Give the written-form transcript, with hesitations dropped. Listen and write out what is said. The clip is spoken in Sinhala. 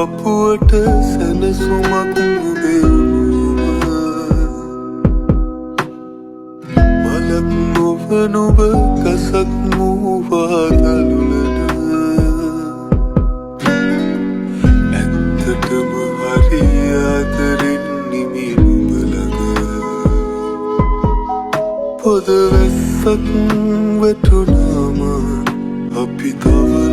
පපුවට සැනසුමක් නුඹේ මලක් නොව නුඹ ගසක් මූවා දළුලන ඇත්තටම හරි ආදරෙන් නිමි නුඹ ළඟ පොද වැස්සක් වැටුණාම අපි තව